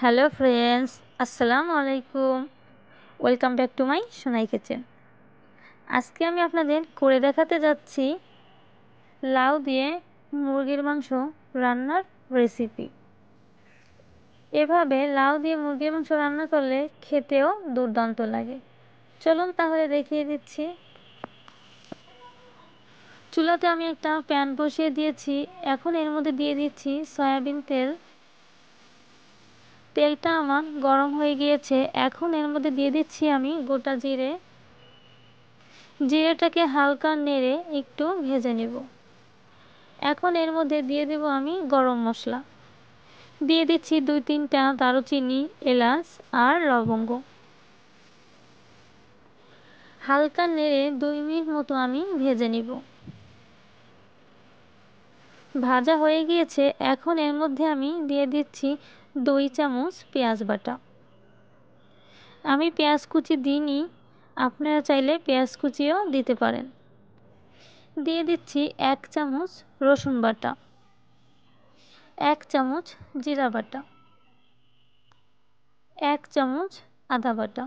Hello friends, আসসালামু আলাইকুম। Welcome back to my Sonai kitchen. আজকে আমি আপনাদের করে দেখাতে যাচ্ছি লাউ দিয়ে মুরগির মাংস রান্নার রেসিপি। এভাবে লাউ দিয়ে মুরগির মাংস রান্না করলে খেতেও দুর্দান্ত লাগে। চলুন তাহলে দেখিয়ে দিচ্ছি। চুলাতে আমি একটা প্যান বসিয়ে দিয়েছি। এখন এর মধ্যে দিয়ে দিচ্ছি সয়াবিন তেল। তেলটা আমার গরম হয়ে গিয়েছে। এখন এর মধ্যে দিয়ে দিচ্ছি আমি গোটা জিরে। জিরেটাকে হালকা নেড়ে একটু ভেজে নেব। এখন এর মধ্যে দিয়ে দেব আমি গরম মশলা। দিয়ে দিচ্ছি 2-3টা দারুচিনি, এলাচ আর লবঙ্গ। হালকা নেড়ে 2 মিনিট মতো আমি ভেজে নেব। ভাজা হয়ে গিয়েছে। এখন এর মধ্যে আমি দিয়ে দিচ্ছি 2 চামচ পেঁয়াজ বাটা। আমি পেঁয়াজ কুচি দিইনি, আপনারা চাইলে পেঁয়াজ কুচিও দিতে পারেন। দিয়ে দিচ্ছি 1 চামচ রসুন বাটা, 1 চামচ জিরা বাটা, 1 চামচ আদা বাটা,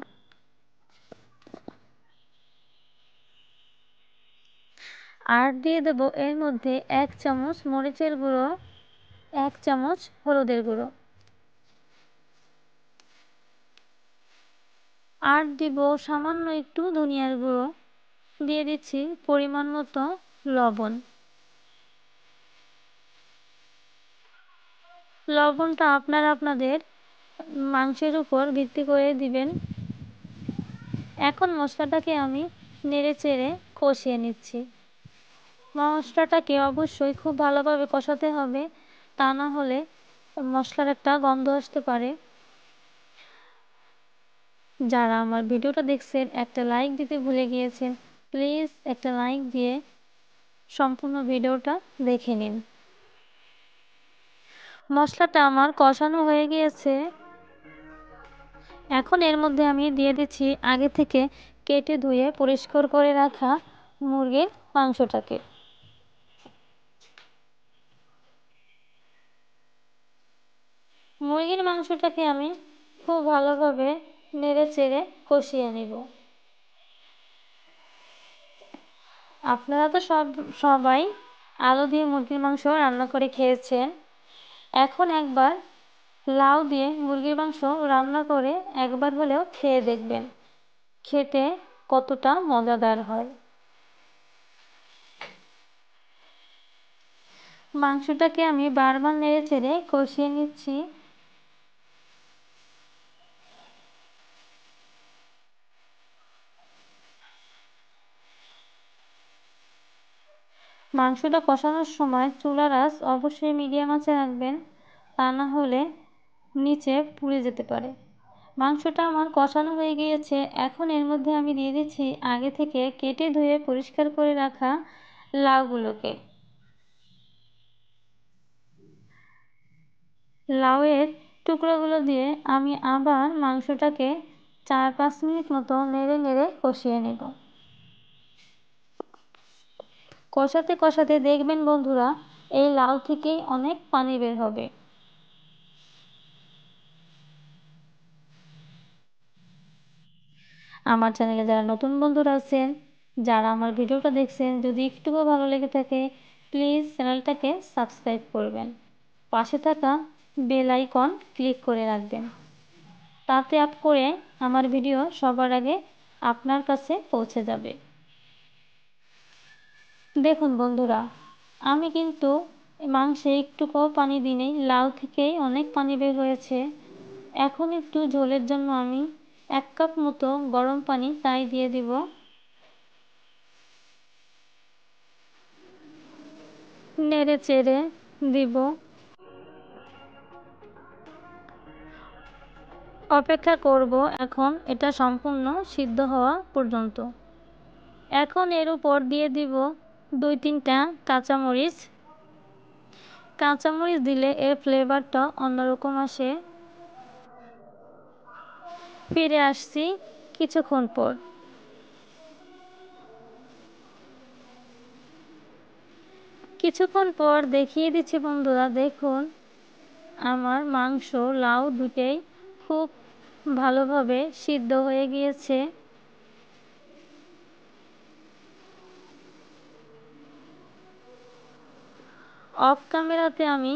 আর দিয়ে দেব এর মধ্যে 1 চামচ মরিচের গুঁড়ো, 1 চামচ হলুদের গুঁড়ো, আর দিব সামান্য একটু ধনিয়ার গুঁড়ো। দিয়ে দিচ্ছি পরিমাণ মতো লবণ। লবণটা আপনারা আপনাদের মাংসের উপর ভিত্তি করে দিবেন। এখন মশলাটাকে আমি নেড়ে চেড়ে কষিয়ে নিচ্ছি। মশলাটাকে অবশ্যই খুব ভালোভাবে কষাতে হবে, তা না হলে মশলার একটা গন্ধ আসতে পারে। যারা আমার ভিডিওটা দেখছেন একটা লাইক দিতে ভুলে গিয়েছেন, প্লিজ একটা লাইক দিয়ে সম্পূর্ণ ভিডিওটা দেখে নিন। মশলাটা আমার কষানো হয়ে গিয়েছে। এখন এর মধ্যে আমি দিয়ে দিচ্ছি আগে থেকে কেটে ধুয়ে পরিষ্কার করে রাখা মুরগির মাংসটাকে। মুরগির মাংসটাকে আমি খুব ভালোভাবে নেড়ে চেড়ে কষিয়ে নেব। আপনারা তো সবাই আলু দিয়ে মুরগির মাংস রান্না করে খেয়েছেন। এখন একবার লাউ দিয়ে মুরগির মাংস রান্না করে একবার হলেও খেয়ে দেখবেন খেতে কতটা মজাদার হয়। মাংসটাকে আমি বারবার নেড়ে চেড়ে কষিয়ে নিচ্ছি। মাংসটা কষানোর সময় চুলার আঁচ অবশ্যই মিডিয়াম আঁচে রাখবেন, তা না হলে নিচে পুড়ে যেতে পারে। মাংসটা আমার কষানো হয়ে গিয়েছে। এখন এর মধ্যে আমি দিয়ে দিচ্ছি আগে থেকে কেটে ধুয়ে পরিষ্কার করে রাখা লাউগুলোকে। লাউয়ের টুকরোগুলো দিয়ে আমি আবার মাংসটাকে 4-5 মিনিট মতো নেড়ে নেড়ে কষিয়ে নেব। কষাতে কষাতে দেখবেন বন্ধুরা, এই লাউ থেকেই অনেক পানি বের হবে। আমার চ্যানেলে যারা নতুন বন্ধুরা আছেন, যারা আমার ভিডিওটা দেখছেন, যদি একটুও ভালো লেগে থাকে প্লিজ চ্যানেলটাকে সাবস্ক্রাইব করবেন। পাশে থাকা বেল আইকন ক্লিক করে রাখবেন, তাতে আপ করে আমার ভিডিও সবার আগে আপনার কাছে পৌঁছে যাবে। দেখুন বন্ধুরা, আমি কিন্তু মাংসে একটুকুও পানি দিইনি, লাউ থেকেই অনেক পানি বের হয়েছে। এখন একটু ঝোলের জন্য আমি 1 কাপ মতো গরম পানি তাই দিয়ে দিব। নেড়ে চেড়ে দিব। অপেক্ষা করব এখন এটা সম্পূর্ণ সিদ্ধ হওয়া পর্যন্ত। এখন এর উপর দিয়ে দিব 2-3টা কাঁচামরিচ। কাঁচামরিচ দিলে এর ফ্লেভারটা অন্যরকম আসে। ফিরে আসছি কিছুক্ষণ পর। কিছুক্ষণ পর দেখিয়ে দিচ্ছি বন্ধুরা, দেখুন আমার মাংস লাউ দুটোই খুব ভালোভাবে সিদ্ধ হয়ে গিয়েছে। অফ ক্যামেরাতে আমি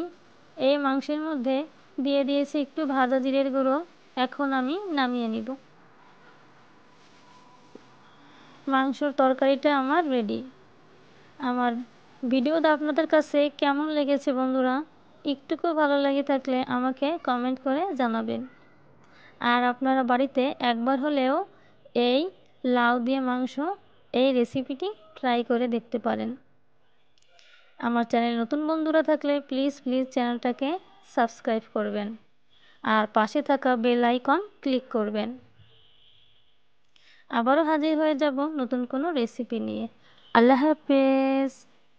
এই মাংসের মধ্যে দিয়ে দিয়েছি একটু ভাজা জিরের গুঁড়ো। এখন আমি নামিয়ে নিব। মাংসর তরকারিটা আমার রেডি। আমার ভিডিওটা আপনাদের কাছে কেমন লেগেছে বন্ধুরা? একটুকু ভালো লেগে থাকলে আমাকে কমেন্ট করে জানাবেন। আর আপনারা বাড়িতে একবার হলেও এই লাউ দিয়ে মাংস এই রেসিপিটি ট্রাই করে দেখতে পারেন। আমার চ্যানেল নতুন বন্ধুরা থাকলে প্লিজ চ্যানেলটাকে সাবস্ক্রাইব করবেন আর পাশে থাকা বেল আইকন ক্লিক করবেন। আবারও হাজির হয়ে যাব নতুন কোনো রেসিপি নিয়ে। আল্লাহ হাফেজ।